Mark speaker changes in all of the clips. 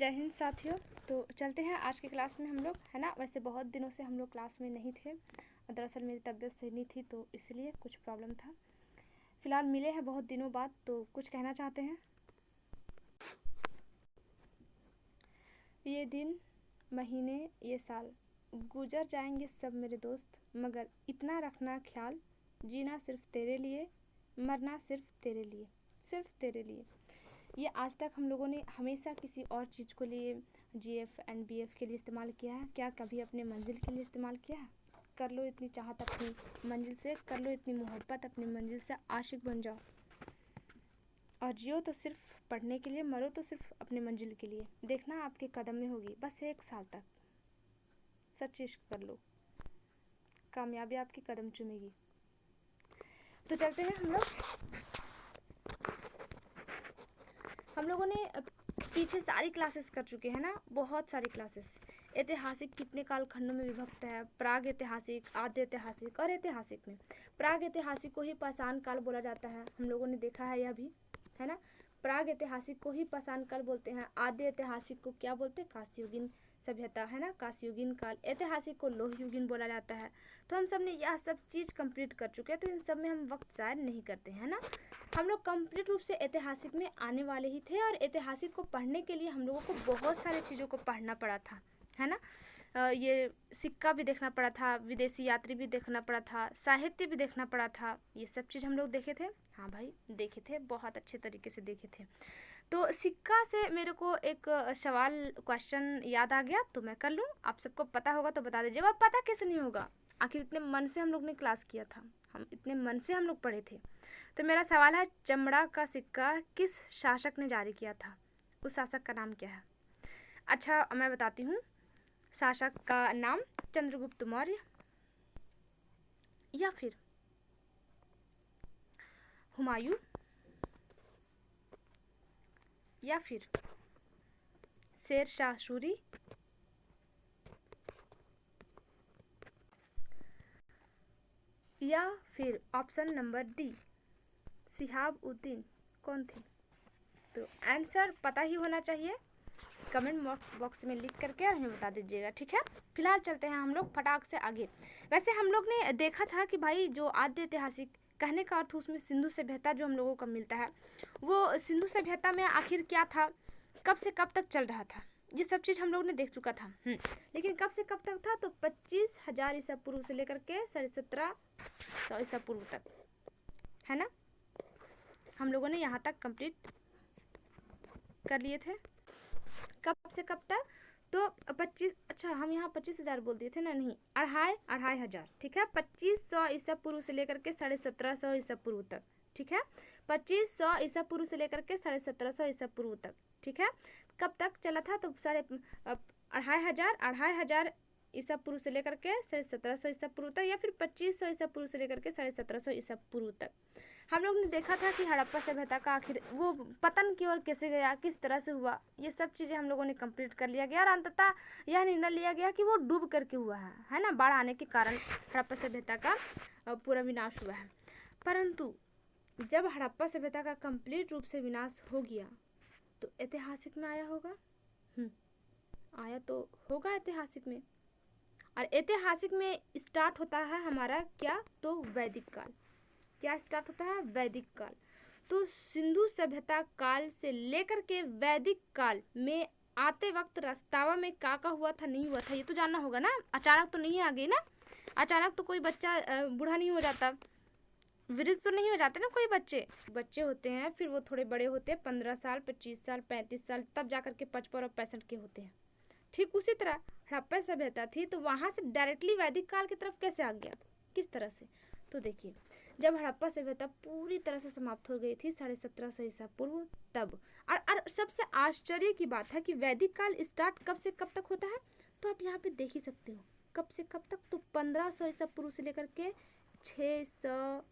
Speaker 1: जय हिंद साथियों। तो चलते हैं आज की क्लास में हम लोग, है ना। वैसे बहुत दिनों से हम लोग क्लास में नहीं थे, दरअसल मेरी तबीयत सही नहीं थी तो इसलिए कुछ प्रॉब्लम था। फिलहाल मिले हैं बहुत दिनों बाद, तो कुछ कहना चाहते हैं। ये दिन, महीने, ये साल गुजर जाएंगे सब मेरे दोस्त, मगर इतना रखना ख्याल, जीना सिर्फ तेरे लिए, मरना सिर्फ तेरे लिए, सिर्फ तेरे लिए। ये आज तक हम लोगों ने हमेशा किसी और चीज़ को लिए GF एंड BF के लिए इस्तेमाल किया है क्या? कभी अपने मंजिल के लिए इस्तेमाल किया है? कर लो इतनी चाहत अपनी मंजिल से, कर लो इतनी मोहब्बत अपनी मंजिल से, आशिक बन जाओ और जियो तो सिर्फ पढ़ने के लिए, मरो तो सिर्फ अपने मंजिल के लिए। देखना आपके कदम में होगी बस 1 साल तक। सच इश्क कर लो, कामयाबी आपकी कदम चूमेगी। तो चलते हैं हम लोगों ने पीछे सारी क्लासेस कर चुके हैं ना, बहुत सारी क्लासेस। ऐतिहासिक कितने कालखंडों में विभक्त है? प्राग ऐतिहासिक, आद्य ऐतिहासिक और ऐतिहासिक में प्राग ऐतिहासिक को ही पाषाण काल बोला जाता है। हम लोगों ने देखा है यह भी, है ना। प्राग ऐतिहासिक को ही पाषाण काल बोलते हैं। आद्य ऐतिहासिक को क्या बोलते हैं? कांस्ययुगीन सभ्यता, है ना, कांस्ययुगीन काल। ऐतिहासिक को लोहयुगीन बोला जाता है। तो हम सब ने यह सब चीज़ कंप्लीट कर चुके हैं, तो इन सब में हम वक्त ज़ाया नहीं करते हैं ना। हम लोग कंप्लीट रूप से ऐतिहासिक में आने वाले ही थे, और ऐतिहासिक को पढ़ने के लिए हम लोगों को बहुत सारी चीज़ों को पढ़ना पड़ा था, है ना। ये सिक्का भी देखना पड़ा था, विदेशी यात्री भी देखना पड़ा था, साहित्य भी देखना पड़ा था। ये सब चीज़ हम लोग देखे थे। हाँ भाई देखे थे, बहुत अच्छे तरीके से देखे थे। तो सिक्का से मेरे को एक सवाल, क्वेश्चन याद आ गया, तो मैं कर लूँ। आप सबको पता होगा तो बता दीजिएगा। और पता कैसे नहीं होगा? आखिर इतने मन से हम लोग ने क्लास किया था, हम इतने मन से हम लोग पढ़े थे। तो मेरा सवाल है, चमड़ा का सिक्का किस शासक ने जारी किया था? उस शासक का नाम क्या है? अच्छा मैं बताती हूँ। शासक का नाम चंद्रगुप्त मौर्य, या फिर हुमायूं, या फिर शेर शाह सूरी, या फिर option number D Shihab Uddin. कौन थे? तो आंसर पता ही होना चाहिए, कमेंट बॉक्स में लिख करके और हमें बता दीजिएगा, ठीक है। फिलहाल चलते हैं हम लोग फटाक से आगे। वैसे हम लोग ने देखा था कि भाई जो आद्य ऐतिहासिक कहने का अर्थ उसमें सिंधु सभ्यता जो हम लोगों को मिलता है, वो सिंधु सभ्यता में आखिर क्या था, कब से कब तक चल रहा था, ये सब चीज़ हम लोग ने देख चुका था। लेकिन कब से कब तक था? तो 25,000 ईसा पूर्व से लेकर के 1750 ईसा पूर्व तक, है ना। हम लोगों ने यहाँ तक कंप्लीट कर लिए थे। कब से कब तक? तो 25, अच्छा हम यहाँ 25,000 बोल दिए थे ना, नहीं, अढ़ाई हजार, ठीक है। 2500 ईसा पूर्व से लेकर के 1750 ईसा पूर्व तक, ठीक है। 2500 ईसा पूर्व से लेकर के 1750 ईसा पूर्व तक, ठीक है। कब तक चला था? तो अढ़ाई हजार ईसा पूर्व से लेकर के 1750 ईसा पूर्व तक, या फिर 2500 ईसा पूर्व से लेकर के 1750 ईसा पूर्व तक। हम लोग ने देखा था कि हड़प्पा सभ्यता का आखिर वो पतन की ओर कैसे गया, किस तरह से हुआ, ये सब चीज़ें हम लोगों ने कंप्लीट कर लिया गया। और अंततः यह निर्णय लिया गया कि वो डूब करके हुआ है ना, बाढ़ आने के कारण हड़प्पा सभ्यता का पूरा विनाश हुआ है। परंतु जब हड़प्पा सभ्यता का कंप्लीट रूप से विनाश हो गया तो ऐतिहासिक में आया होगा, आया तो होगा ऐतिहासिक में। और ऐतिहासिक में स्टार्ट होता है हमारा क्या? तो वैदिक काल। क्या स्टार्ट होता है? वैदिक काल। तो सिंधु सभ्यता काल से लेकर के वैदिक काल में आते वक्त रास्तावा में क्या हुआ था, नहीं हुआ था, ये तो जानना होगा ना। अचानक तो नहीं आ गई ना, अचानक तो कोई बच्चा बूढ़ा नहीं हो जाता, वृद्ध तो नहीं हो जाते ना कोई बच्चे होते हैं, फिर वो थोड़े बड़े होते हैं, 15 साल, 25 साल, 35 साल, तब जाकर के 55 और 65 के होते हैं। ठीक उसी तरह हड़प्पा सभ्यता थी, तो वहाँ से डायरेक्टली वैदिक काल की तरफ कैसे आ गया, किस तरह से? तो देखिए, जब हड़प्पा सभ्यता पूरी तरह से समाप्त हो गई थी 1750 ईसा पूर्व, तब और सबसे आश्चर्य की बात है कि वैदिक काल स्टार्ट कब से कब तक होता है, तो आप यहाँ पे देख ही सकते हो कब से कब तक। तो 1500 ईसा पूर्व से लेकर के 600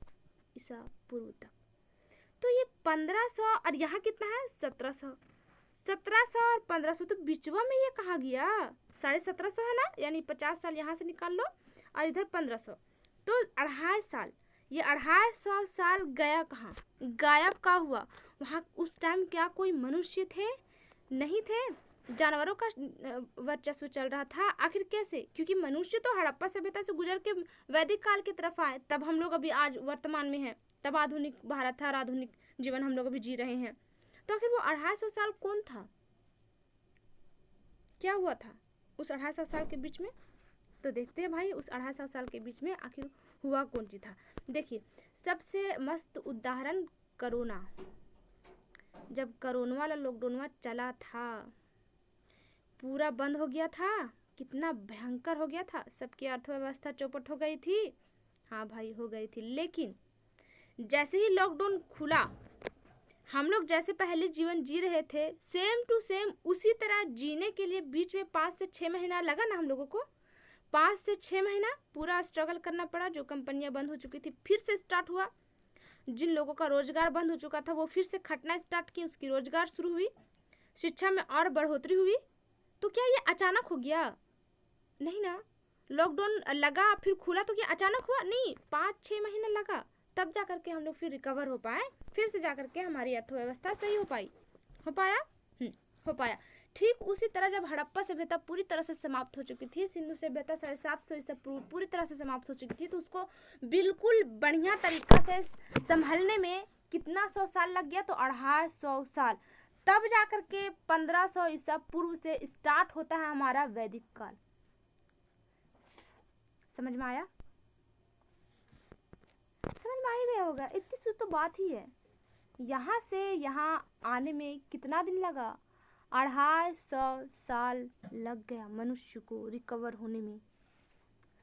Speaker 1: ईसा पूर्व तक। तो ये 1500 और यहाँ कितना है? 1700 और 1500, तो बिचवा में ये कहाँ गया? 1750 है ना, यानी 50 साल यहाँ से निकाल लो, और इधर 1500, तो 2.5 साल। ये 250 साल गया कहाँ? गायब का हुआ? वहाँ उस टाइम क्या कोई मनुष्य थे? नहीं थे। जानवरों का वर्चस्व चल रहा था। आखिर कैसे? क्योंकि मनुष्य तो हड़प्पा सभ्यता से गुजर के वैदिक काल की तरफ आए, तब हम लोग अभी आज वर्तमान में हैं, तब आधुनिक भारत था और आधुनिक जीवन हम लोग अभी जी रहे हैं। तो आखिर वो 250 साल कौन था, क्या हुआ था उस 250 साल के बीच में? तो देखते हैं भाई उस 250 साल के बीच में आखिर हुआ कौन सी था। देखिए सबसे मस्त उदाहरण कोरोना, जब कोरोना वाला लॉकडाउन चला था, पूरा बंद हो गया था, कितना भयंकर हो गया था, सबकी अर्थव्यवस्था चौपट हो गई थी। हाँ भाई हो गई थी, लेकिन जैसे ही लॉकडाउन खुला, हम लोग जैसे पहले जीवन जी रहे थे सेम टू सेम उसी तरह जीने के लिए बीच में 5 से 6 महीना लगा ना हम लोगों को। 5 से 6 महीना पूरा स्ट्रगल करना पड़ा। जो कंपनियां बंद हो चुकी थी फिर से स्टार्ट हुआ, जिन लोगों का रोजगार बंद हो चुका था वो फिर से खटना स्टार्ट की, उसकी रोजगार शुरू हुई, शिक्षा में और बढ़ोतरी हुई। तो क्या ये अचानक हो गया? नहीं ना। लॉकडाउन लगा फिर खुला तो क्या अचानक हुआ? नहीं, 5-6 महीना लगा, तब जा करके हम लोग फिर रिकवर हो पाए, फिर से जा करके हमारी अर्थव्यवस्था सही हो पाई। हो पाया? हो पाया। ठीक उसी तरह जब हड़प्पा सभ्यता पूरी तरह से समाप्त हो चुकी थी, सिंधु सभ्यता 750 ईसा पूर्व पूरी तरह से समाप्त हो चुकी थी, तो उसको बिल्कुल बढ़िया तरीका से संभलने में कितना 100 साल लग गया? तो 250 साल। तब जाकर के 1500 ईसा पूर्व से स्टार्ट होता है हमारा वैदिक काल। समझ में आया? समझ में आ ही गया होगा, इतनी सी तो बात ही है। यहाँ से यहाँ आने में कितना दिन लगा? 250 साल लग गया मनुष्य को रिकवर होने में।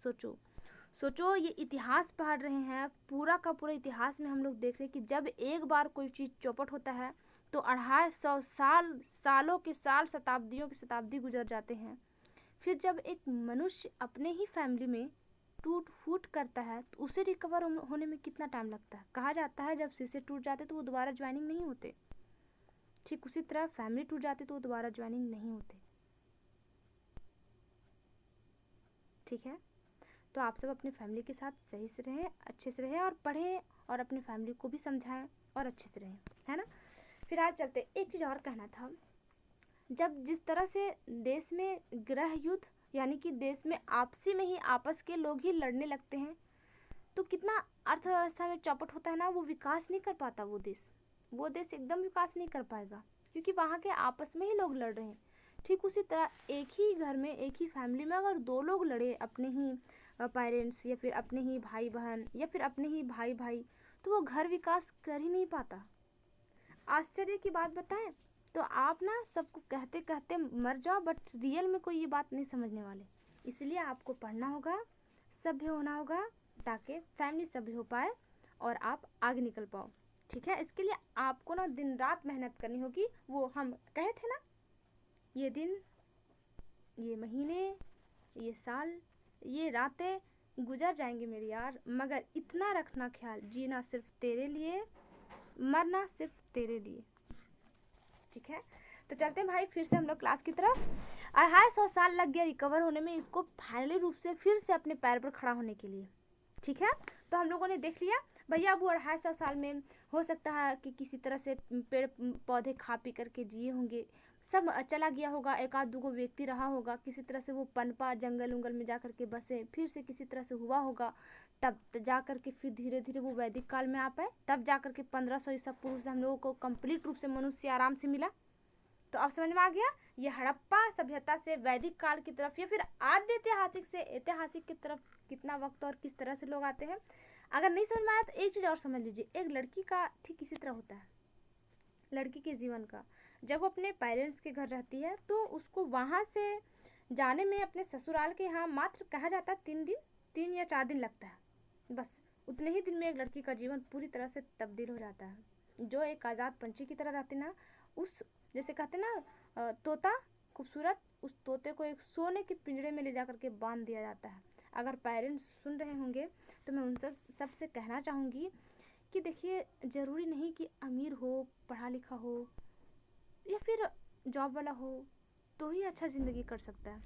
Speaker 1: सोचो सोचो, ये इतिहास पढ़ रहे हैं, पूरा का पूरा इतिहास में हम लोग देख रहे हैं कि जब एक बार कोई चीज़ चौपट होता है तो 250 साल, सालों के साल, शताब्दियों की शताब्दी गुजर जाते हैं। फिर जब एक मनुष्य अपने ही फैमिली में टूट फूट करता है तो उसे रिकवर होने में कितना टाइम लगता है? कहा जाता है जब शीशे टूट जाते तो वो दोबारा ज्वाइनिंग नहीं होते, ठीक उसी तरह फैमिली टूट जाती तो वो दोबारा ज्वाइनिंग नहीं होते। ठीक है, तो आप सब अपनी फैमिली के साथ सही से रहें, अच्छे से रहें और पढ़ें और अपनी फैमिली को भी समझाएं और अच्छे से रहें, है ना। फिर आज चलते, एक चीज़ और कहना था। जब जिस तरह से देश में गृह युद्ध, यानी कि देश में आपसी में ही आपस के लोग ही लड़ने लगते हैं, तो कितना अर्थव्यवस्था में चौपट होता है ना, वो विकास नहीं कर पाता। वो देश एकदम विकास नहीं कर पाएगा, क्योंकि वहाँ के आपस में ही लोग लड़ रहे हैं। ठीक उसी तरह एक ही घर में, एक ही फैमिली में अगर 2 लोग लड़े, अपने ही पेरेंट्स या फिर अपने ही भाई बहन या फिर अपने ही भाई भाई, तो वो घर विकास कर ही नहीं पाता। आश्चर्य की बात बताएं तो आप ना सबको कहते कहते मर जाओ, बट रियल में कोई ये बात नहीं समझने वाले। इसलिए आपको पढ़ना होगा, सभ्य होना होगा, ताकि फैमिली सभ्य हो पाए और आप आगे निकल पाओ। ठीक है, इसके लिए आपको ना दिन रात मेहनत करनी होगी। वो हम कहे थे ना, ये दिन, ये महीने, ये साल, ये रातें गुजर जाएंगे मेरे यार, मगर इतना रखना ख्याल, जीना सिर्फ तेरे लिए, मरना सिर्फ तेरे लिए। ठीक है, तो चलते हैं भाई फिर से हम लोग क्लास की तरफ। 250 साल लग गया रिकवर होने में इसको फाइनली रूप से फिर से अपने पैर पर खड़ा होने के लिए। ठीक है, तो हम लोगों ने देख लिया भैया वो 250 साल में हो सकता है कि किसी तरह से पेड़ पौधे खा पी करके जिए होंगे, सब चला गया होगा, एक आध दो व्यक्ति रहा होगा, किसी तरह से वो पनपा जंगल उंगल में जा करके बसे, फिर से किसी तरह से हुआ होगा, तब जा करके फिर धीरे धीरे वो वैदिक काल में आ पाए, तब जा करके 1500 ईसा पूर्व से हम लोगों को कंप्लीट रूप से मनुष्य आराम से मिला। तो अब समझ में आ गया, ये हड़प्पा सभ्यता से वैदिक काल की तरफ या फिर आद्य ऐतिहासिक से ऐतिहासिक की तरफ कितना वक्त और किस तरह से लोग आते हैं। अगर नहीं समझ में आया तो एक चीज़ और समझ लीजिए, एक लड़की का ठीक इसी तरह होता है। लड़की के जीवन का, जब वो अपने पेरेंट्स के घर रहती है तो उसको वहाँ से जाने में अपने ससुराल के यहाँ मात्र कहा जाता है 3 या 4 दिन लगता है। बस उतने ही दिन में एक लड़की का जीवन पूरी तरह से तब्दील हो जाता है। जो एक आज़ाद पंछी की तरह रहती ना, उस जैसे कहते ना तोता खूबसूरत, उस तोते को एक सोने के पिंजरे में ले जा करके बांध दिया जाता है। अगर पेरेंट्स सुन रहे होंगे तो मैं उन सबसे कहना चाहूँगी कि देखिए, ज़रूरी नहीं कि अमीर हो, पढ़ा लिखा हो या फिर जॉब वाला हो तो ही अच्छा ज़िंदगी कर सकता है।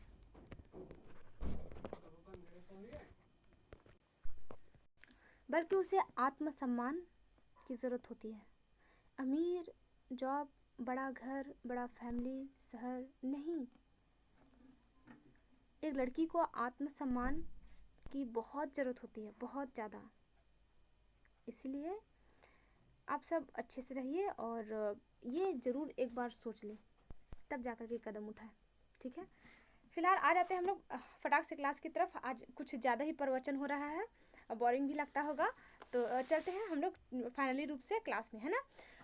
Speaker 1: बल्कि उसे आत्मसम्मान की ज़रूरत होती है। अमीर, जॉब बड़ा घर, बड़ा फैमिली, शहर नहीं। एक लड़की को आत्मसम्मान की बहुत ज़रूरत होती है, बहुत ज़्यादा। इसलिए आप सब अच्छे से रहिए और ये ज़रूर एक बार सोच लें, तब जाकर के कदम उठाएं, ठीक है। फिलहाल आ जाते हैं हम लोग फटाक से क्लास की तरफ। आज कुछ ज़्यादा ही प्रवचन हो रहा है और बोरिंग भी लगता होगा, तो चलते हैं हम लोग फाइनली रूप से क्लास में, है ना।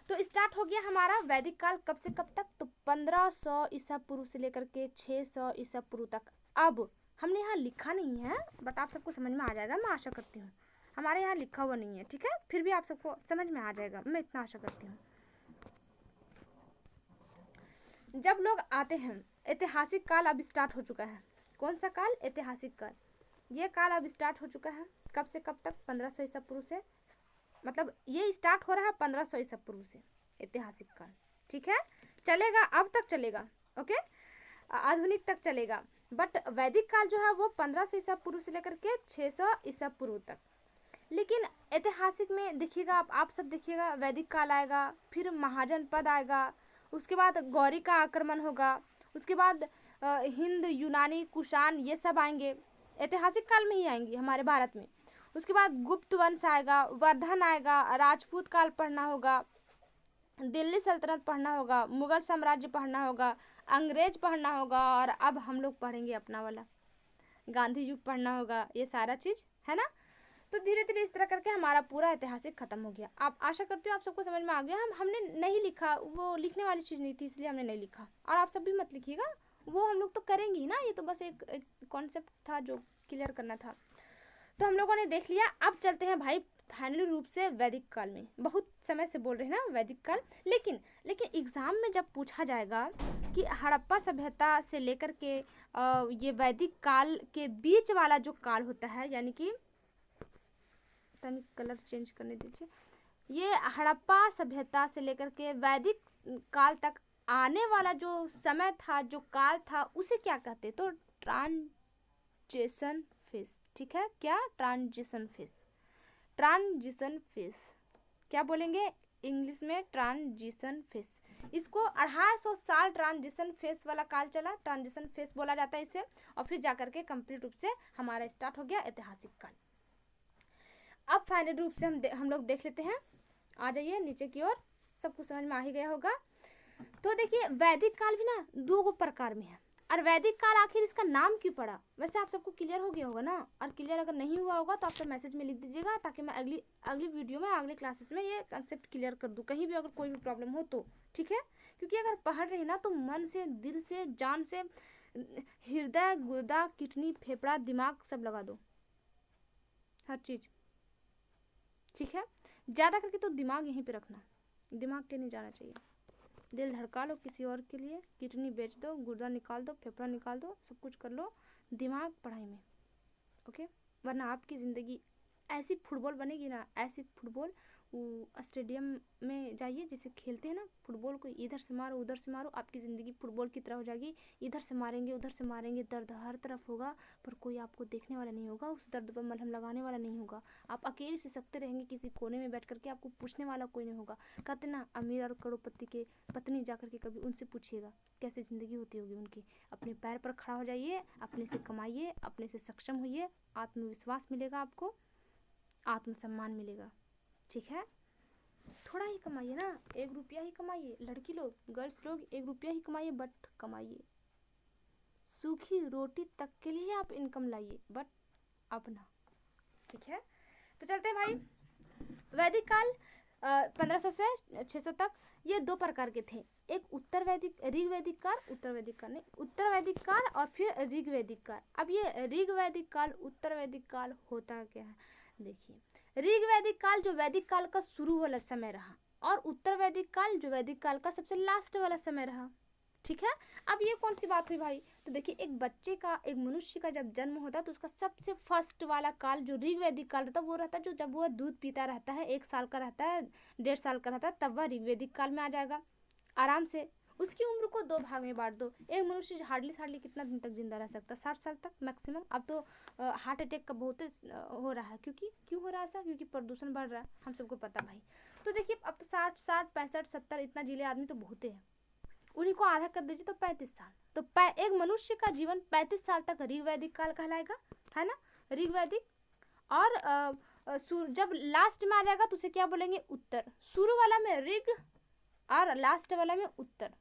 Speaker 1: तो स्टार्ट हो गया हमारा वैदिक काल कब से कब तक, तो 1500 ईसा पूर्व से लेकर के 600 ईसा पूर्व तक। अब हमने यहाँ लिखा नहीं है, बट आप सबको समझ में आ जाएगा, मैं आशा करती हूँ। हमारे यहाँ लिखा हुआ नहीं है, ठीक है, फिर भी आप सबको समझ में आ जाएगा, मैं इतना आशा करती हूँ। जब लोग आते हैं, ऐतिहासिक काल अब स्टार्ट हो चुका है। कौन सा काल? ऐतिहासिक काल। ये काल अब स्टार्ट हो चुका है कब से कब तक? 1500 ईसा पूर्व से, मतलब ये स्टार्ट हो रहा है 1500 ईसा पूर्व से, ऐतिहासिक काल, ठीक है। चलेगा, अब तक चलेगा, ओके, आधुनिक तक चलेगा। बट वैदिक काल जो है वो 1500 ईसा पूर्व से लेकर के 600 ईसा पूर्व तक। लेकिन ऐतिहासिक में देखिएगा आप सब देखिएगा, वैदिक काल आएगा, फिर महाजन पद आएगा, उसके बाद गौरी का आक्रमण होगा, उसके बाद हिंद, यूनानी, कुषाण ये सब आएंगे, ऐतिहासिक काल में ही आएंगे हमारे भारत में। उसके बाद गुप्त वंश आएगा, वर्धन आएगा, राजपूत काल पढ़ना होगा, दिल्ली सल्तनत पढ़ना होगा, मुगल साम्राज्य पढ़ना होगा, अंग्रेज पढ़ना होगा, और अब हम लोग पढ़ेंगे अपना वाला गांधी युग पढ़ना होगा, ये सारा चीज़ है ना। तो धीरे धीरे इस तरह करके हमारा पूरा ऐतिहासिक खत्म हो गया। आप आशा करती हूँ आप सबको समझ में आ गया। हमने नहीं लिखा, वो लिखने वाली चीज़ नहीं थी, इसलिए हमने नहीं लिखा, और आप सब भी मत लिखिएगा, वो हम लोग तो करेंगे ही ना, ये तो बस एक कॉन्सेप्ट था जो क्लियर करना था। तो हम लोगों ने देख लिया। अब चलते हैं भाई फाइनली रूप से वैदिक काल में। बहुत समय से बोल रहे हैं ना वैदिक काल, लेकिन एग्जाम में जब पूछा जाएगा कि हड़प्पा सभ्यता से लेकर के ये वैदिक काल के बीच वाला जो काल होता है, यानी कि तनिक कलर चेंज करने दीजिए, ये हड़प्पा सभ्यता से लेकर के वैदिक काल तक आने वाला जो समय था, जो काल था, उसे क्या कहते? तो ट्रांजिशन फेज, ठीक है। क्या? ट्रांजिशन फेज, ट्रांजिशन फेज क्या बोलेंगे इंग्लिश में? Transition phase. इसको 250 साल ट्रांजिशन फेज वाला काल चला, ट्रांजिशन फेज बोला जाता है इसे, और फिर जाकर के कंप्लीट रूप से हमारा स्टार्ट हो गया ऐतिहासिक काल। अब फाइनल रूप से हम लोग देख लेते हैं। आ जाइए नीचे की ओर, सब कुछ समझ में आ ही गया होगा। तो देखिए वैदिक काल भी ना दो प्रकार में है, और वैदिक काल आखिर इसका नाम क्यों पड़ा, वैसे आप सबको क्लियर हो गया होगा ना। और क्लियर अगर नहीं हुआ होगा तो आप सब मैसेज में लिख दीजिएगा, ताकि मैं अगली वीडियो में, अगले क्लासेस में ये कंसेप्ट क्लियर कर दूँ, कहीं भी अगर कोई भी प्रॉब्लम हो तो, ठीक है। क्योंकि अगर पढ़ रहे ना तो मन से, दिल से, जान से, हृदय, गुर्दा, किडनी, फेफड़ा, दिमाग सब लगा दो, हर चीज़, ठीक है। ज़्यादा करके तो दिमाग यहीं पे रखना, दिमाग के नहीं जाना चाहिए। दिल धड़का लो किसी और के लिए, किडनी बेच दो, गुर्दा निकाल दो, फेफड़ा निकाल दो, सब कुछ कर लो, दिमाग पढ़ाई में, ओके। वरना आपकी ज़िंदगी ऐसी फुटबॉल बनेगी ना, ऐसी फुटबॉल, वो स्टेडियम में जाइए जैसे खेलते हैं ना फुटबॉल को, इधर से मारो उधर से मारो, आपकी ज़िंदगी फुटबॉल की तरह हो जाएगी। इधर से मारेंगे उधर से मारेंगे, दर्द हर तरफ होगा, पर कोई आपको देखने वाला नहीं होगा, उस दर्द पर मलहम लगाने वाला नहीं होगा। आप अकेले से सकते रहेंगे किसी कोने में बैठ करके, आपको पूछने वाला कोई नहीं होगा। कहते ना अमीर और करोड़पति के पत्नी जा करके कभी उनसे पूछिएगा कैसी ज़िंदगी होती होगी उनकी। अपने पैर पर खड़ा हो जाइए, अपने से कमाइए, अपने से सक्षम होइए, आत्मविश्वास मिलेगा आपको, आत्मसम्मान मिलेगा, ठीक है। थोड़ा ही कमाइए ना, 1 रुपया ही कमाइए, लड़की लोग, गर्ल्स लोग 1 रुपया ही कमाइए, बट कमाइए। सूखी रोटी तक के लिए आप इनकम लाइए, बट अपना, ठीक है। तो चलते हैं भाई। वैदिक काल 1500 से 600 तक, ये 2 प्रकार के थे। एक उत्तर वैदिक, ऋग वैदिक काल, उत्तर वैदिक काल नहीं, उत्तर वैदिक काल, और फिर ऋग वैदिक काल। अब ये ऋग वैदिक काल, उत्तर वैदिक काल होता क्या है, देखिए। ऋग वैदिक काल जो वैदिक काल का शुरू वाला समय रहा, और उत्तर वैदिक काल जो वैदिक काल का सबसे लास्ट वाला समय रहा, ठीक है। अब ये कौन सी बात हुई भाई, तो देखिए एक बच्चे का, एक मनुष्य का जब जन्म होता है तो उसका सबसे फर्स्ट वाला काल जो ऋग वैदिक काल रहता है, वो रहता है जो जब वो दूध पीता रहता है, 1 साल का रहता है, 1.5 साल का रहता है, तब वह ऋग वैदिक काल में आ जाएगा आराम से। उसकी उम्र को 2 भाग में बांट दो। एक मनुष्य हार्डली कितना दिन तक जिंदा रह सकता है? 60 साल तक मैक्सिमम। अब तो हार्ट अटैक का बहुत हो रहा है, क्योंकि क्यों हो रहा है ऐसा? क्योंकि प्रदूषण बढ़ रहा है, हम सबको पता भाई। तो देखिए अब तो 60 65 70 इतना जिले आदमी तो बहुत है, उन्हीं को आधा कर दीजिए तो 35 साल। तो एक मनुष्य का जीवन 35 साल तक ऋग वैदिक काल कहलाएगा, है ना, ऋग वैदिक। और जब लास्ट में आ जाएगा तो उसे क्या बोलेंगे? उत्तर। शुरू वाला में ऋग और लास्ट वाला में उत्तर,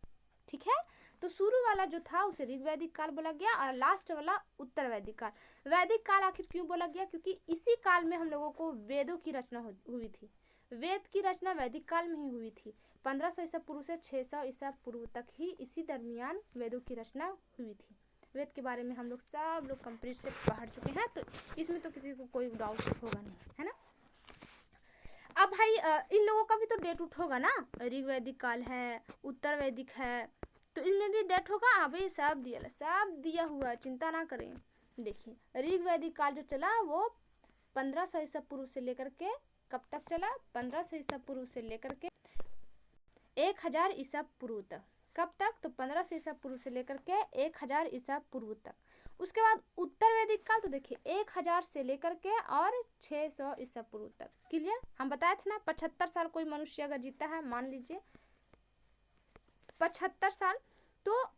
Speaker 1: ठीक है। तो शुरू वाला जो था उसे ऋग वैदिक काल बोला गया और लास्ट वाला उत्तर वैदिक काल। वैदिक काल आखिर क्यों बोला गया? क्योंकि इसी काल में हम लोगों को वेदों की रचना हुई थी। वेद की रचना वैदिक काल में ही हुई थी। 1500 ईसा पूर्व से 600 ईसा पूर्व तक ही इसी दरमियान वेदों की रचना हुई थी। वेद के बारे में हम लोग सब लोग कंप्लीट से पढ़ चुके हैं, तो इसमें तो किसी को कोई डाउट होगा नहीं, है ना। अब भाई इन लोगों का भी तो डेट उठ होगा ना, ऋग वैदिक काल है, उत्तर वैदिक है, तो इनमें भी डेट होगा। अभी सब दिया हुआ है, चिंता ना करें। देखिए ऋग वैदिक काल जो चला वो 1500 ईसा पूर्व से लेकर के कब तक चला? 1500 ईसा पूर्व से लेकर के 1000 ईसा पूर्व तक। कब तक? तो 1500 ईसा पूर्व से लेकर के 1000 ईसा पूर्व तक। उसके बाद उत्तर वैदिक काल तो देखिए 1000 से लेकर के और 600 ईसा पूर्व तक। क्लियर? हम बताए थे ना 75 साल कोई मनुष्य अगर जीता है, मान लीजिए 75 साल, तो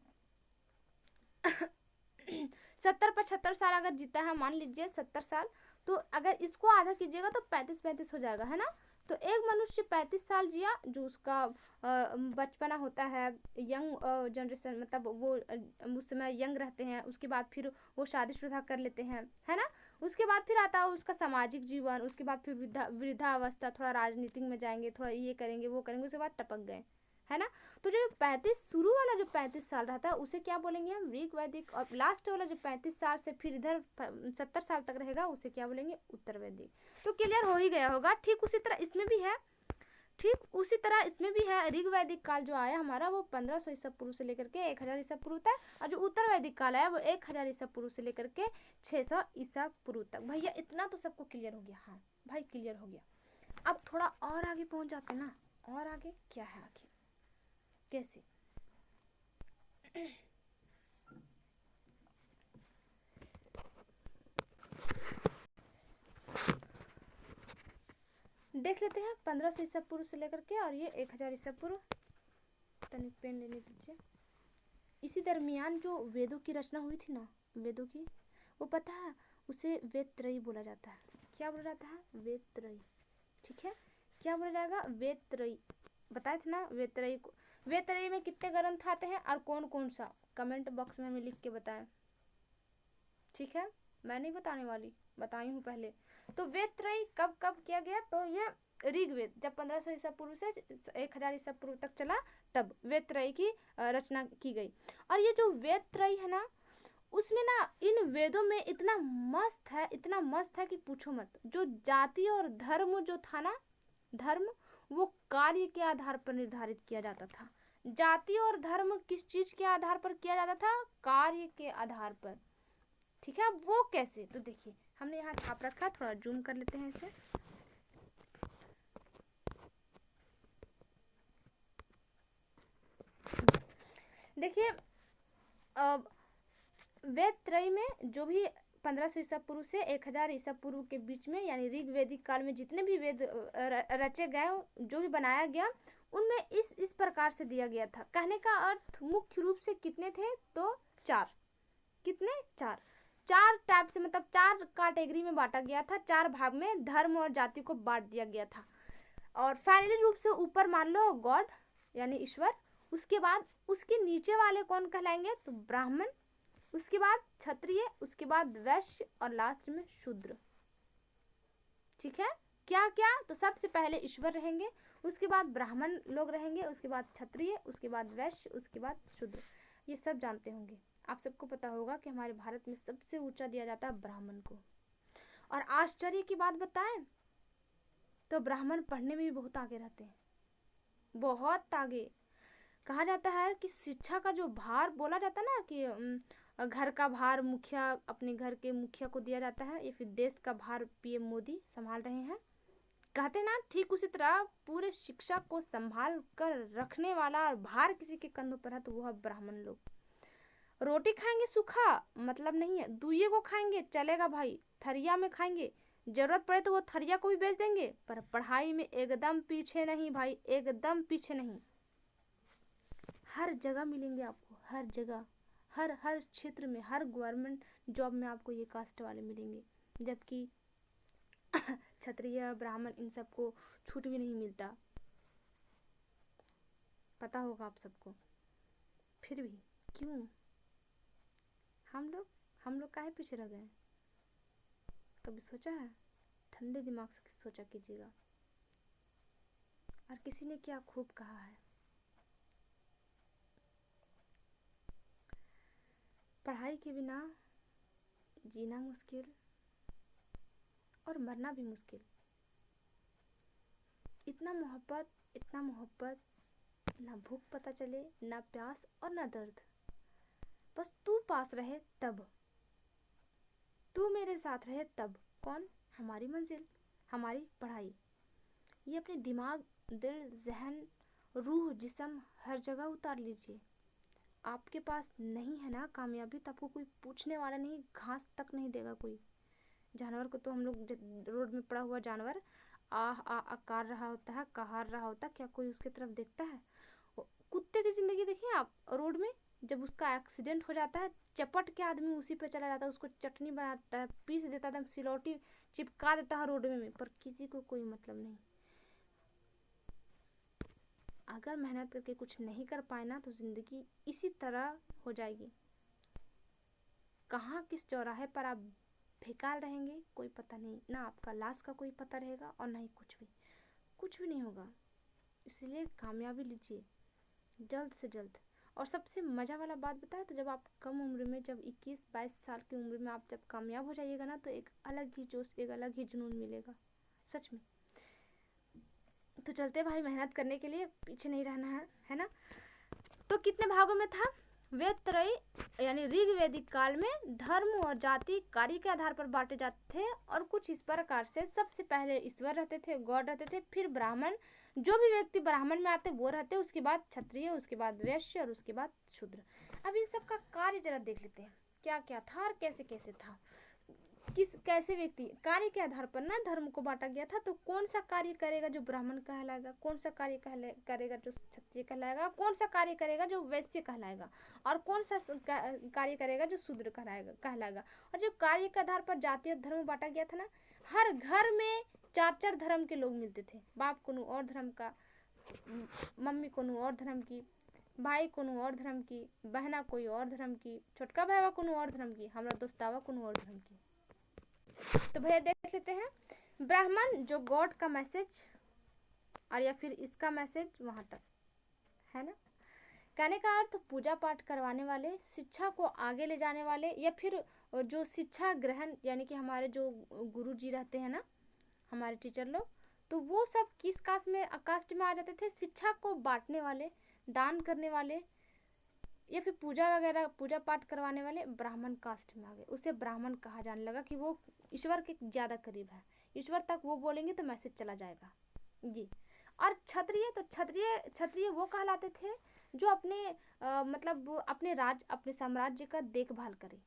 Speaker 1: 70-75 साल अगर जीता है, मान लीजिए 70 साल, तो अगर इसको आधा कीजिएगा तो 35-35 हो जाएगा, है ना। तो एक मनुष्य 35 साल जिया, जो उसका बचपना होता है, यंग जनरेशन, मतलब वो उस समय यंग रहते हैं। उसके बाद फिर वो शादीशुदा कर लेते हैं, है ना। उसके बाद फिर आता है उसका सामाजिक जीवन, उसके बाद फिर वृद्धावस्था, थोड़ा राजनीतिक में जाएंगे, थोड़ा ये करेंगे वो करेंगे, उसके बाद टपक गए, है ना। तो जो 35 शुरू वाला जो 35 साल रहता है उसे क्या बोलेंगे हम? ऋग वैदिक। और लास्ट वाला जो 35 साल से फिर इधर 70 साल तक रहेगा उसे क्या बोलेंगे? उत्तर वैदिक। तो क्लियर हो ही गया होगा। ठीक उसी तरह इसमें भी है, ऋग वैदिक काल जो आया हमारा वो 1500 ईसा पूर्व से लेकर के 1000 ईसा पूर्व तक, और जो उत्तर वैदिक काल आया वो 1000 ईसा पूर्व से लेकर के 600 ईसा पूर्व तक। भैया इतना तो सबको क्लियर हो गया? हाँ भाई क्लियर हो गया। अब थोड़ा और आगे पहुंच जाते ना, और आगे क्या है, आगे कैसे? देख लेते हैं 1500 ईसा पूर्व से लेकर के और ये 1000 ईसा पूर्व। तनिक पेन लेने दीजिए। इसी दरमियान जो वेदों की रचना हुई थी ना, वेदों की, वो पता है उसे वेद त्रयी बोला जाता है। क्या बोला जाता है? वेद त्रयी, ठीक है। क्या बोला जाएगा? वेद त्रयी। बताए थे ना वेद त्रयी को। वेद त्रयी में कितने ग्रंथ आते हैं और कौन कौन सा? कमेंट बॉक्स में हमें लिख के बताएं, ठीक है। मैं नहीं बताने वाली, बताई हूँ पहले। तो वेद त्रयी कब कब किया गया? तो ये ऋग्वेद जब 1500 ईसा पूर्व से 1000 ईसा पूर्व तक चला, तब वेद त्रयी की रचना की गई। और ये जो वेद त्रयी है ना, उसमें ना इन वेदों में इतना मस्त है कि पूछो मत। जो जाति और धर्म जो था ना, धर्म वो कार्य के आधार पर निर्धारित किया जाता था। जाति और धर्म किस चीज के आधार पर किया जाता था? कार्य के आधार पर, ठीक है। वो कैसे? तो देखिए हमने यहाँ छाप रखा, थोड़ा जूम कर लेते हैं इसे। देखिए वेद त्रयी में जो भी 1500 ईसा पूर्व से 1000 ईसा पूर्व के बीच में, यानी ऋग वैदिक काल में जितने भी वेद रचे गए, जो भी बनाया गया, उनमें इस प्रकार से दिया गया था। कहने का अर्थ मुख्य रूप से कितने थे? तो 4। कितने? 4 टाइप से, मतलब 4 कैटेगरी में बांटा गया था, 4 भाग में धर्म और जाति को बांट दिया गया था। और फाइनली रूप से ऊपर मान लो गॉड यानी ईश्वर, उसके बाद उसके नीचे वाले कौन कहलाएंगे? तो ब्राह्मण, उसके बाद क्षत्रिय, उसके बाद वैश्य और लास्ट में शूद्र, ठीक है। क्या क्या? तो सबसे पहले ईश्वर रहेंगे, उसके बाद ब्राह्मण लोग रहेंगे, उसके बाद क्षत्रिय, उसके बाद वैश्य, उसके बाद शूद्र। ये सब जानते होंगे, आप सबको पता होगा कि हमारे भारत में सबसे ऊंचा दिया जाता है ब्राह्मण को। और आश्चर्य की बात बताएं तो ब्राह्मण पढ़ने में भी बहुत आगे रहते हैं, बहुत आगे। कहा जाता है कि शिक्षा का जो भार बोला जाता है ना, कि घर का भार मुखिया, अपने घर के मुखिया को दिया जाता है, या फिर देश का भार पीएम मोदी संभाल रहे हैं। कहते ना, ठीक उसी तरह पूरे शिक्षा को संभाल कर रखने वाला और भार किसी के कंधों पर है तो वो है ब्राह्मण लोग। रोटी खाएंगे सूखा मतलब नहीं है, दुइये को खाएंगे चलेगा भाई, थरिया में खाएंगे, जरूरत पड़े तो वो थरिया को भी बेच देंगे, पर पढ़ाई में एकदम पीछे नहीं भाई, एकदम पीछे नहीं। हर जगह मिलेंगे आपको, हर जगह, हर हर क्षेत्र में, हर गवर्नमेंट जॉब में आपको ये कास्ट वाले मिलेंगे, जबकि क्षत्रिय ब्राह्मण इन सबको छूट भी नहीं मिलता, पता होगा आप सबको। फिर भी क्यों हम लोग काहे पीछे रह गए? कभी सोचा है? ठंडे दिमाग से सोचा कीजिएगा। और किसी ने क्या खूब कहा है, पढ़ाई के बिना जीना मुश्किल और मरना भी मुश्किल। इतना मोहब्बत, ना भूख पता चले, ना प्यास और ना दर्द, बस तू पास रहे तब, तू मेरे साथ रहे तब। कौन? हमारी मंजिल, हमारी पढ़ाई। ये अपने दिमाग, दिल, जहन, रूह, जिस्म हर जगह उतार लीजिए। आपके पास नहीं है ना कामयाबी तो आपको कोई पूछने वाला नहीं, घास तक नहीं देगा कोई। जानवर को तो हम लोग, रोड में पड़ा हुआ जानवर आह आ आकार रहा होता है, कहार रहा होता है, क्या कोई उसकी तरफ देखता है? कुत्ते की जिंदगी देखिए आप, रोड में जब उसका एक्सीडेंट हो जाता है, चपट के आदमी उसी पे चला जाता है, उसको चटनी बनाता है, पीस देता है, सिलौटी चिपका देता है रोड में, पर किसी को कोई मतलब नहीं। अगर मेहनत करके कुछ नहीं कर पाए ना तो जिंदगी इसी तरह हो जाएगी। कहाँ किस चौराहे पर आप बेकार रहेंगे कोई पता नहीं, ना आपका लाश का कोई पता रहेगा और ना ही कुछ भी नहीं होगा। इसलिए कामयाबी लीजिए जल्द से जल्द। और सबसे मज़ा वाला बात बताए तो जब आप कम उम्र में, जब 21-22 साल की उम्र में आप जब कामयाब हो जाइएगा ना तो एक अलग ही जोश, एक अलग ही जुनून मिलेगा सच में। तो चलते भाई, मेहनत करने के लिए पीछे नहीं रहना है ना। तो कितने भागों में था? वेद त्रयी यानी ऋग्वेदिक काल में धर्म और जाति कार्य के आधार पर बांटे जाते थे और कुछ इस प्रकार से। सबसे पहले ईश्वर रहते थे, गॉड रहते थे, फिर ब्राह्मण, जो भी व्यक्ति ब्राह्मण में आते वो रहते, उसके बाद क्षत्रिय, उसके बाद वैश्य और उसके बाद शूद्र। अब इन सब का कार्य जरा देख लेते हैं, क्या क्या था और कैसे कैसे था, कैसे व्यक्ति कार्य के आधार पर ना धर्म को बांटा गया था। तो कौन सा कार्य करेगा जो ब्राह्मण कहलाएगा, कौन सा कार्य करेगा जो क्षत्रिय कहलाएगा, कौन सा कार्य करेगा जो वैश्य कहलाएगा, और कौन सा कार्य करेगा जो शूद्र कहलाएगा। और जो कार्य के आधार पर जातीय धर्म बांटा गया था ना, हर घर में 4-4 धर्म के लोग मिलते थे। बाप को और धर्म का, मम्मी को और धर्म की, भाई को और धर्म की, बहना कोई और धर्म की, छोटका भाईवा को और धर्म की, हमारा दोस्तावा को और धर्म की। तो भैया देख लेते हैं, ब्राह्मण जो गॉड का मैसेज और या फिर इसका मैसेज वहाँ तक है ना। कहने का अर्थ पूजा पाठ करवाने वाले, शिक्षा को आगे ले जाने वाले, या फिर जो शिक्षा ग्रहण यानी कि हमारे जो गुरु जी रहते हैं ना, हमारे टीचर लोग, तो वो सब किस कास्ट में आ जाते थे? शिक्षा को बांटने वाले, दान करने वाले, या फिर पूजा पाठ करवाने वाले ब्राह्मण कास्ट में आ गए। उसे ब्राह्मण कहा जाने लगा कि वो ईश्वर के ज़्यादा करीब है, ईश्वर तक वो बोलेंगे तो मैसेज चला जाएगा जी। और क्षत्रिय, तो क्षत्रिय वो कहलाते थे जो अपने मतलब अपने साम्राज्य का देखभाल करे।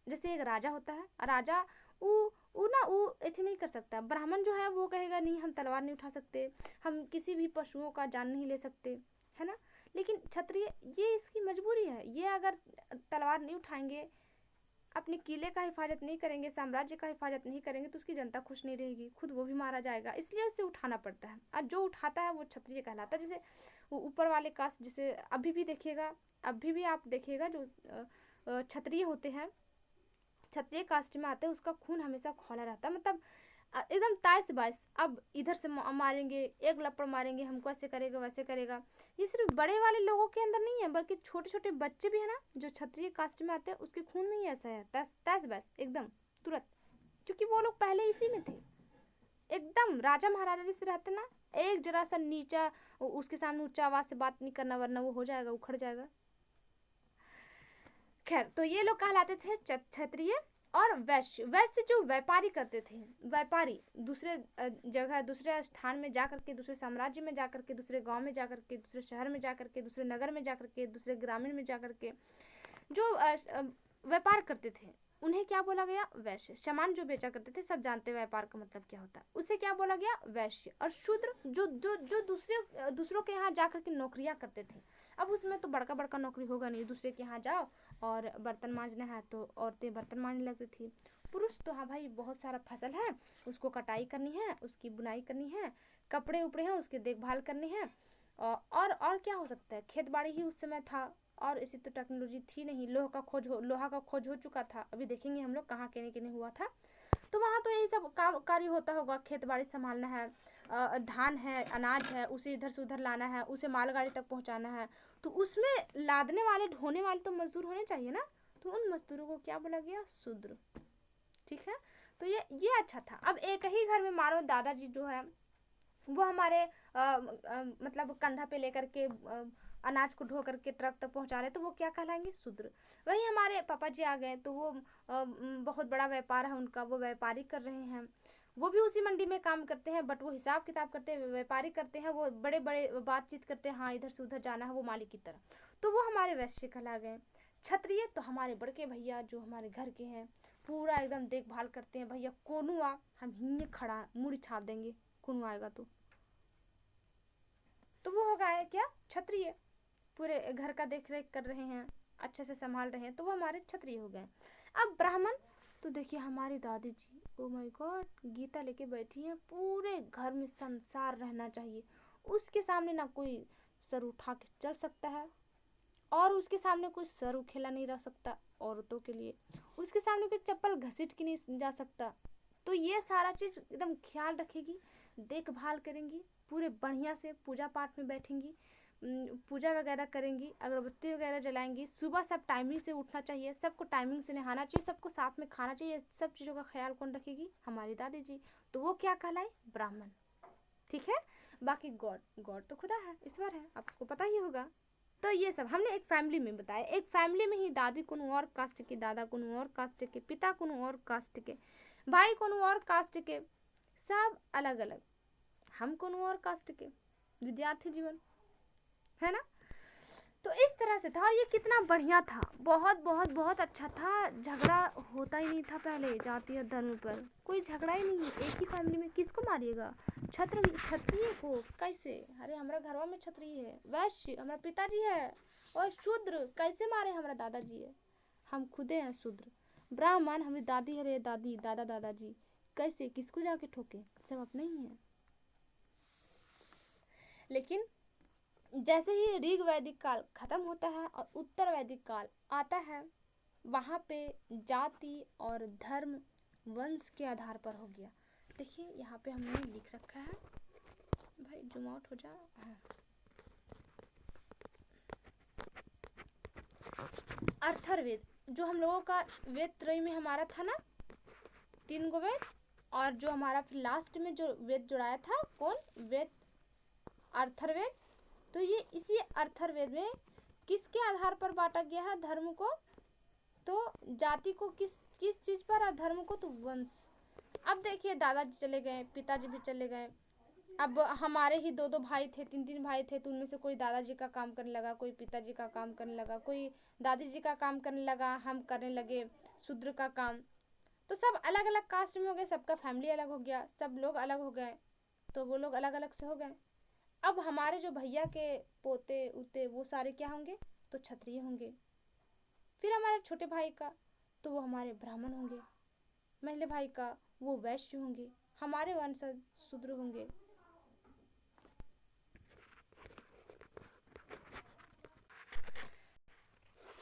Speaker 1: जैसे एक राजा होता है, राजा वो ऐसे नहीं कर सकता। ब्राह्मण जो है वो कहेगा नहीं, हम तलवार नहीं उठा सकते, हम किसी भी पशुओं का जान नहीं ले सकते, है ना। लेकिन क्षत्रिय, ये इसकी मजबूरी है, ये अगर तलवार नहीं उठाएंगे, अपने किले का हिफाजत नहीं करेंगे, साम्राज्य का हिफाजत नहीं करेंगे तो उसकी जनता खुश नहीं रहेगी, खुद वो भी मारा जाएगा, इसलिए उसे उठाना पड़ता है। और जो उठाता है वो क्षत्रिय कहलाता है। जैसे वो ऊपर वाले कास्ट, जैसे अभी भी आप देखिएगा जो क्षत्रिय होते हैं, क्षत्रिय कास्ट में आते हैं, उसका खून हमेशा खौला रहता है, मतलब एकदम ताइस बाइस। अब इधर से मारेंगे, एक लपड़ मारेंगे, हमको ऐसे करेगा वैसे करेगा। ये सिर्फ बड़े वाले लोगों के अंदर नहीं है, बल्कि छोटे छोटे बच्चे भी है ना जो क्षत्रिय कास्ट में आते हैं, उसके खून में ही ऐसा है, ताइस बाइस एकदम तुरंत, क्योंकि वो लोग पहले इसी में थे, एकदम राजा महाराजा जैसे रहते ना। एक जरा सा नीचा उसके सामने ऊंचा आवाज से बात नहीं करना, वरना वो हो जाएगा, उखड़ जाएगा। खैर, तो ये लोग कहलाते थे क्षत्रिय। और वैश्य, वैश्य जो व्यापारी करते थे, व्यापारी दूसरे जगह, दूसरे स्थान में जा करके, दूसरे साम्राज्य में जा करके, दूसरे गांव में जा करके, दूसरे शहर में जा करके, दूसरे नगर में जा करके, दूसरे ग्रामीण में जा करके जो व्यापार करते थे, उन्हें क्या बोला गया? वैश्य। सामान जो बेचा करते थे, सब जानते हैं व्यापार का मतलब क्या होता है, उसे क्या बोला गया? वैश्य। और शूद्र जो जो जो दूसरों के यहाँ जा करके नौकरियां करते थे। अब उसमें तो बड़का बड़का नौकरी होगा नहीं, दूसरे के यहाँ जाओ और बर्तन मांजना है तो औरतें बर्तन मांजने लगती थी। पुरुष तो हाँ भाई बहुत सारा फसल है, उसको कटाई करनी है, उसकी बुनाई करनी है, कपड़े उपड़े हैं उसकी देखभाल करनी है, और क्या हो सकता है, खेत बाड़ी ही उस समय था, और इसी तो टेक्नोलॉजी थी नहीं, लोहा का खोज हो चुका था, अभी देखेंगे हम लोग कहाँ केने केने हुआ था, तो वहाँ तो यही सब काम कार्य होता होगा, खेत बाड़ी संभालना है, धान है, अनाज है, उसे इधर से उधर लाना है, उसे मालगाड़ी तक पहुँचाना है, तो उसमें लादने वाले ढोने वाले तो मजदूर होने चाहिए ना, तो उन मजदूरों को क्या बोला गया? शूद्र। ठीक है, तो ये अच्छा था। अब एक ही घर में मानो दादाजी जो है वो हमारे मतलब कंधा पे लेकर के अनाज को ढो करके ट्रक तक पहुंचा रहे, तो वो क्या कहलाएंगे? शूद्र। वही हमारे पापा जी आ गए तो वो बहुत बड़ा व्यापार है उनका, वो व्यापारी कर रहे हैं, वो भी उसी मंडी में काम करते हैं, बट वो हिसाब किताब करते हैं, व्यापारी करते हैं, वो बड़े बड़े बातचीत करते हैं, हाँ इधर से उधर जाना है, वो मालिक की तरह, तो वो हमारे वैश्य कहला गए। क्षत्रिय तो हमारे बड़के भैया जो हमारे घर के हैं, पूरा एकदम देखभाल करते हैं, भैया कोनू आ, हम हिन्ने खड़ा मुड़ी छाप देंगे कोनू आएगा तो वो हो गए क्या? क्षत्रिय। पूरे घर का देख रेख कर रहे हैं, अच्छे से संभाल रहे हैं, तो वो हमारे क्षत्रिय हो गए। अब ब्राह्मण तो देखिए हमारी दादी जी, ओ माय गॉड, गीता लेके बैठी हैं, पूरे घर में संसार रहना चाहिए, उसके सामने ना कोई सर उठा के चल सकता है, और उसके सामने कोई सर उखेला नहीं रह सकता औरतों के लिए, उसके सामने कोई चप्पल घसीट के नहीं जा सकता, तो ये सारा चीज़ एकदम ख्याल रखेगी, देखभाल करेंगी, पूरे बढ़िया से पूजा पाठ में बैठेंगी, पूजा वगैरह करेंगी, अगरबत्ती वगैरह जलाएंगी, सुबह सब टाइमिंग से उठना चाहिए, सबको टाइमिंग से नहाना चाहिए, सबको साथ में खाना चाहिए, सब चीज़ों का ख्याल कौन रखेगी? हमारी दादी जी। तो वो क्या कहलाए? ब्राह्मण। ठीक है, बाकी गॉड, गॉड तो खुदा है, ईश्वर है, आपको पता ही होगा। तो ये सब हमने एक फैमिली में बताया, एक फैमिली में ही दादी कोनो और कास्ट के, दादा कोनो और कास्ट के, पिता कोनो और कास्ट के, भाई कोनो और कास्ट के, सब अलग अलग, हम कोनो और कास्ट के, विद्यार्थी जीवन है ना। तो इस तरह से था, और ये कितना बढ़िया था, बहुत बहुत बहुत अच्छा था, झगड़ा होता ही नहीं था पहले जाति और धर्म पर, कोई झगड़ा ही नहीं, एक ही फैमिली में किसको मारिएगा? क्षत्रिय को कैसे? अरे हमारा घरवा में क्षत्रिय है, वैश्य हमारा पिताजी है, और शूद्र कैसे मारे? हमारा दादाजी है, हम खुदे हैं शूद्र। ब्राह्मण हमारी दादी है, दादी दादा दादाजी, कैसे किसको जाके ठोके? सब अपने ही हैं। लेकिन जैसे ही ऋग वैदिक काल खत्म होता है और उत्तर वैदिक काल आता है, वहाँ पे जाति और धर्म वंश के आधार पर हो गया। देखिए यहाँ पे हमने लिख रखा है, भाई जूम आउट हो जा। हाँ, अर्थर्वेद जो हम लोगों का वेद त्रय में हमारा था ना, 3 गो वेद, और जो हमारा फिर लास्ट में जो वेद जुड़ाया था, कौन? वेद अर्थर्वेद। तो ये इसी अर्थर्वेद में किसके आधार पर बांटा गया है धर्म को? तो जाति को किस किस चीज़ पर, और धर्म को तो वंश। अब देखिए दादाजी चले गए, पिताजी भी चले गए, अब हमारे ही 2-2 भाई थे, 3-3 भाई थे, तो उनमें से कोई दादाजी का काम करने लगा, कोई पिताजी का काम करने लगा, कोई दादी जी का काम करने लगा, हम करने लगे शूद्र का काम, तो सब अलग अलग कास्ट में हो गए, सबका फैमिली अलग हो गया, सब लोग अलग हो गए, तो वो लोग अलग अलग से हो गए। अब हमारे जो भैया के पोते उते वो सारे क्या होंगे? तो क्षत्रिय होंगे। फिर हमारे छोटे भाई का तो वो हमारे ब्राह्मण होंगे, पहले भाई का वो वैश्य होंगे, हमारे वंशज शूद्र होंगे।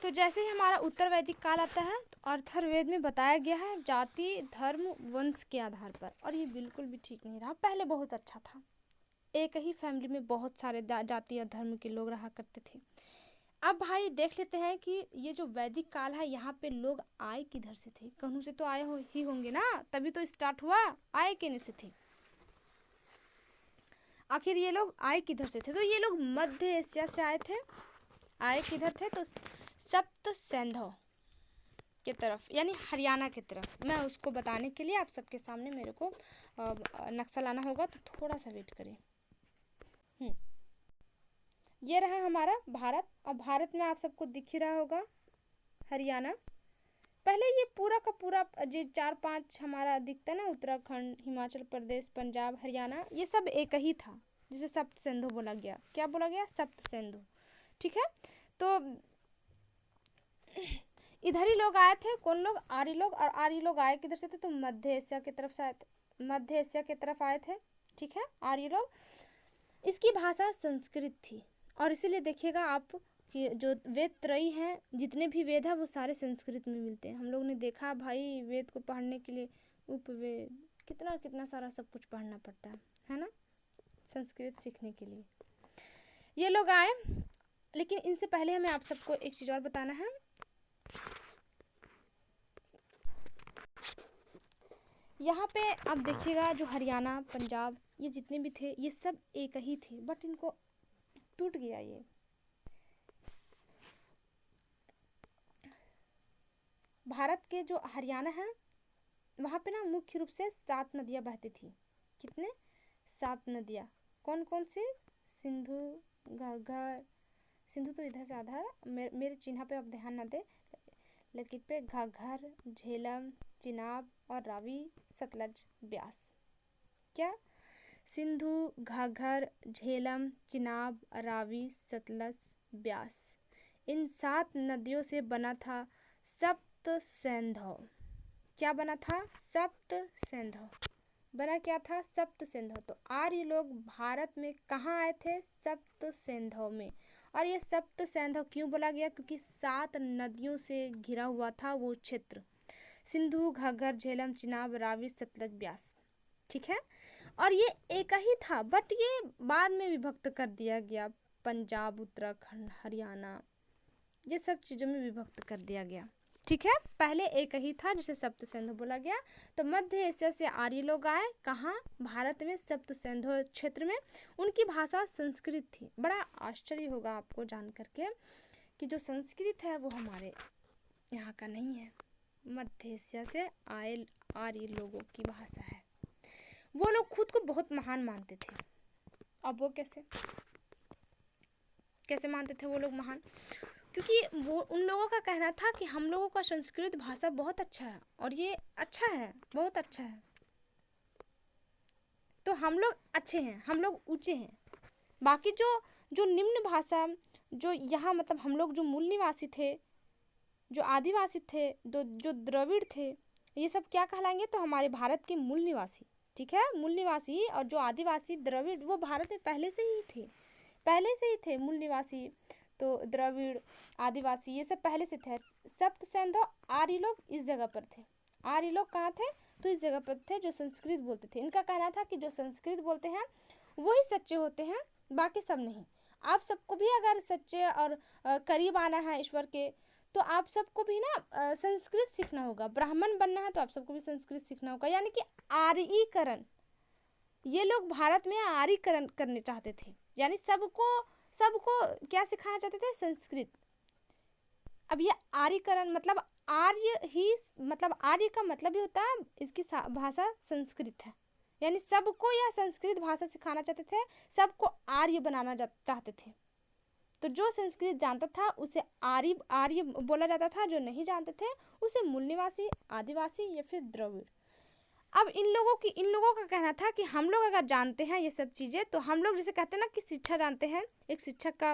Speaker 1: तो जैसे ही हमारा उत्तर वैदिक काल आता है, तो अर्थर्वेद में बताया गया है जाति धर्म वंश के आधार पर, और ये बिल्कुल भी ठीक नहीं रहा। पहले बहुत अच्छा था, एक ही फैमिली में बहुत सारे जाति या धर्म के लोग रहा करते थे। अब भाई देख लेते हैं कि ये जो वैदिक काल है, यहाँ पे लोग आए किधर से थे? कहीं से तो आए ही होंगे ना, तभी तो स्टार्ट हुआ, आए किन से थे? आखिर ये लोग आए किधर से थे? तो ये लोग मध्य एशिया से आए थे। आए किधर थे? तो सप्त सिंधु, के तरफ यानी हरियाणा की तरफ। मैं उसको बताने के लिए आप सबके सामने मेरे को नक्शा लाना होगा, तो थोड़ा सा वेट करें। ये रहा हमारा भारत, और भारत में आप सबको दिख ही रहा होगा हरियाणा। पहले ये पूरा का पूरा जो 4-5 हमारा दिखता है ना, उत्तराखंड, हिमाचल प्रदेश, पंजाब, हरियाणा, ये सब एक ही था, जिसे सप्त सिंधु बोला गया। क्या बोला गया? सप्त सिंधु। ठीक है, तो इधर ही लोग आए थे। कौन लोग? आर्य लोग। और आर्य लोग आए किधर से थे? तो मध्य एशिया की तरफ से आए थे, मध्य एशिया की तरफ आए थे। ठीक है, आर्य लोग। इसकी भाषा संस्कृत थी, और इसीलिए देखिएगा आप कि जो वेद त्रयी हैं, जितने भी वेद हैं वो सारे संस्कृत में मिलते हैं। हम लोग ने देखा भाई, वेद को पढ़ने के लिए उपवेद, कितना कितना सारा सब कुछ पढ़ना पड़ता है ना, संस्कृत सीखने के लिए। ये लोग आए, लेकिन इनसे पहले हमें आप सबको एक चीज़ और बताना है। यहाँ पे आप देखिएगा, जो हरियाणा, पंजाब, ये जितने भी थे, ये सब एक ही थे, बट इनको टूट गया ये। भारत के जो हरियाणा है, वहाँ पे ना मुख्य रूप से 7 नदियाँ बहती थी। कितने? 7 नदियाँ। कौन कौन सी? सिंधु, घाघर, सिंधु तो इधर से आधा है, मेरे चिन्ह पे आप ध्यान ना दे, लेकिन पे घाघर, झेलम, चिनाब और रावी, सतलज, ब्यास। क्या? सिंधु, घाघर, झेलम, चिनाब, रावी, सतलज, ब्यास, इन 7 नदियों से बना था सप्त सिंधु। क्या बना था? सप्त सिंधु बना। क्या था? सप्त सिंधु। तो आर्य लोग भारत में कहाँ आए थे? सप्त सिंधु में। और ये सप्त सिंधु क्यों बोला गया? क्योंकि 7 नदियों से घिरा हुआ था वो क्षेत्र, सिंधु, घाघर, झेलम, चिनाब, रावी, सतलज, ब्यास। ठीक है, और ये एक ही था, बट ये बाद में विभक्त कर दिया गया। पंजाब, उत्तराखंड, हरियाणा, ये सब चीज़ों में विभक्त कर दिया गया। ठीक है, पहले एक ही था जिसे सप्त सिंधु बोला गया। तो मध्य एशिया से आर्य लोग आए, कहाँ? भारत में, सप्त सिंधु क्षेत्र में। उनकी भाषा संस्कृत थी। बड़ा आश्चर्य होगा आपको जान करके कि जो संस्कृत है वो हमारे यहाँ का नहीं है, मध्य एशिया से आए आर्य लोगों की भाषा है। वो लोग खुद को बहुत महान मानते थे। अब वो कैसे मानते थे वो लोग महान? क्योंकि वो उन लोगों का कहना था कि हम लोगों का संस्कृत भाषा बहुत अच्छा है, और ये अच्छा है, बहुत अच्छा है, तो हम लोग अच्छे हैं, हम लोग ऊंचे हैं। बाकी जो निम्न भाषा, जो यहाँ मतलब हम लोग जो मूल निवासी थे, जो आदिवासी थे, जो द्रविड़ थे, ये सब क्या कहलाएंगे? तो हमारे भारत के मूल निवासी। ठीक है, मूल निवासी और जो आदिवासी द्रविड़, वो भारत में पहले से ही थे मूल निवासी। तो द्रविड़, आदिवासी, ये सब पहले से थे। सप्त सिंधु आर्य लोग इस जगह पर थे। आर्य लोग कहाँ थे? तो इस जगह पर थे जो संस्कृत बोलते थे। इनका कहना था कि जो संस्कृत बोलते हैं वही सच्चे होते हैं, बाकी सब नहीं। आप सबको भी अगर सच्चे और करीब आना है ईश्वर के, तो आप सबको भी ना संस्कृत सीखना होगा। ब्राह्मण बनना है तो आप सबको भी संस्कृत सीखना होगा, यानी कि आर्यीकरण। ये लोग भारत में आर्यीकरण करने चाहते थे, यानी सबको क्या सिखाना चाहते थे? संस्कृत। अब ये आर्यीकरण मतलब आर्य ही, मतलब आर्य का मतलब ही होता है इसकी भाषा संस्कृत है, यानी सबको यह संस्कृत भाषा सिखाना चाहते थे, सबको आर्य बनाना चाहते थे। तो जो संस्कृत जानता था उसे आर्य बोला जाता था, जो नहीं जानते थे उसे मूल निवासी, आदिवासी या फिर द्रविड़। अब इन लोगों का कहना था कि हम लोग अगर जानते हैं ये सब चीज़ें, तो हम लोग जैसे कहते हैं ना कि शिक्षा जानते हैं, एक शिक्षक का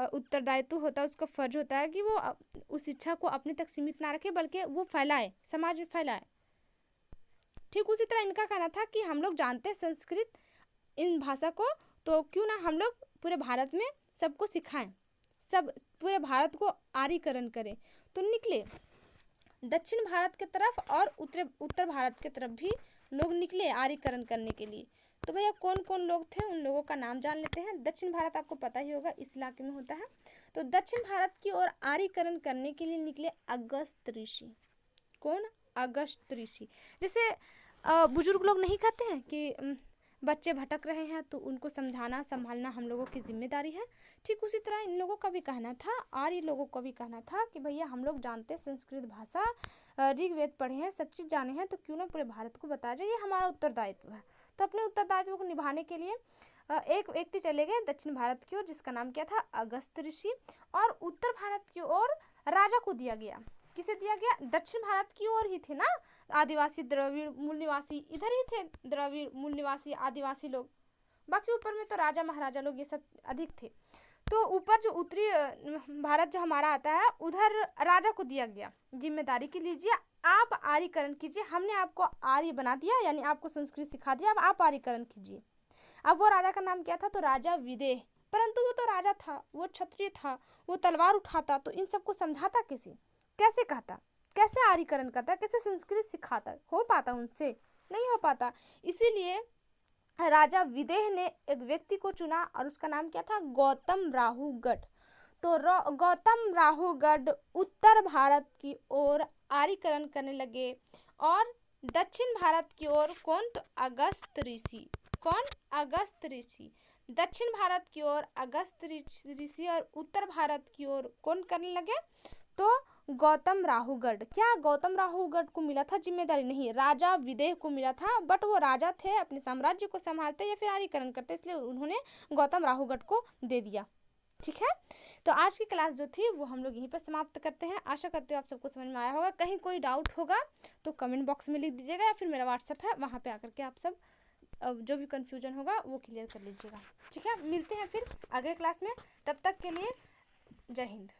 Speaker 1: उत्तरदायित्व होता है, उसका फर्ज होता है कि वो उस शिक्षा को अपने तक सीमित ना रखे, बल्कि वो फैलाए, समाज में फैलाए। ठीक उसी तरह इनका कहना था कि हम लोग जानते हैं संस्कृत, इन भाषा को, तो क्यों ना हम लोग पूरे भारत में सबको सिखाएं, सब पूरे भारत को आर्यीकरण करें। तो निकले दक्षिण भारत की तरफ और उत्तर भारत की तरफ भी लोग निकले आर्यीकरण करने के लिए। तो भैया कौन कौन लोग थे, उन लोगों का नाम जान लेते हैं। दक्षिण भारत आपको पता ही होगा, इस इलाके में होता है। तो दक्षिण भारत की ओर आर्यीकरण करने के लिए निकले अगस्त ऋषि। कौन? अगस्त ऋषि। जैसे बुजुर्ग लोग नहीं कहते हैं कि बच्चे भटक रहे हैं तो उनको समझाना संभालना हम लोगों की जिम्मेदारी है। ठीक उसी तरह इन लोगों का भी कहना था, आर्य लोगों का भी कहना था कि भैया हम लोग जानते हैं संस्कृत भाषा, ऋग्वेद पढ़े हैं, सब चीज़ जाने हैं, तो क्यों ना पूरे भारत को बताया जाए, ये हमारा उत्तरदायित्व है। तो अपने उत्तरदायित्व को निभाने के लिए एक व्यक्ति चले गए दक्षिण भारत की ओर, जिसका नाम क्या था, अगस्त ऋषि, और उत्तर भारत की ओर राजा को दिया गया। किसे दिया गया? दक्षिण भारत की ओर ही थे ना आदिवासी, द्रविड़, मूल निवासी, इधर ही थे द्रविड़, मूल निवासी, आदिवासी लोग, बाकी ऊपर में तो राजा महाराजा लोग ये सब अधिक थे। तो ऊपर जो उत्तरी भारत जो हमारा आता है, उधर राजा को दिया गया जिम्मेदारी की, लीजिए आप आर्यकरण कीजिए, हमने आपको आर्य बना दिया, यानी आपको संस्कृत सिखा दिया, अब आप आर्यकरण कीजिए। अब वो राजा का नाम क्या था? तो राजा विदेह। परंतु वो तो राजा था, वो क्षत्रिय था, वो तलवार उठाता, तो इन सबको समझाता कैसे, कैसे कहता, कैसे आर्यकरण करता, कैसे संस्कृत सिखाता? हो पाता उनसे? नहीं हो पाता। इसीलिए राजा विदेह ने एक व्यक्ति को चुना और उसका नाम क्या था? गौतम राहुगढ़। तो गौतम राहुगढ़ उत्तर भारत की ओर आर्यकरण करने लगे, और दक्षिण भारत की ओर कौन? तो अगस्त ऋषि। कौन? अगस्त ऋषि। दक्षिण भारत की ओर अगस्त ऋषि और उत्तर भारत की ओर कौन करने लगे? तो गौतम राहुगढ़। क्या गौतम राहुगढ़ को मिला था जिम्मेदारी? नहीं, राजा विदेह को मिला था, बट वो राजा थे, अपने साम्राज्य को संभालते या फिर आर्यकरण करते, इसलिए उन्होंने गौतम राहुगढ़ को दे दिया। ठीक है, तो आज की क्लास जो थी वो हम लोग यहीं पर समाप्त करते हैं। आशा करते हो आप सबको समझ में आया होगा। कहीं कोई डाउट होगा तो कमेंट बॉक्स में लिख दीजिएगा, या फिर मेरा व्हाट्सएप है, वहाँ पे आकर के आप सब जो भी कन्फ्यूजन होगा वो क्लियर कर लीजिएगा। ठीक है, मिलते हैं फिर अगले क्लास में, तब तक के लिए जय हिंद।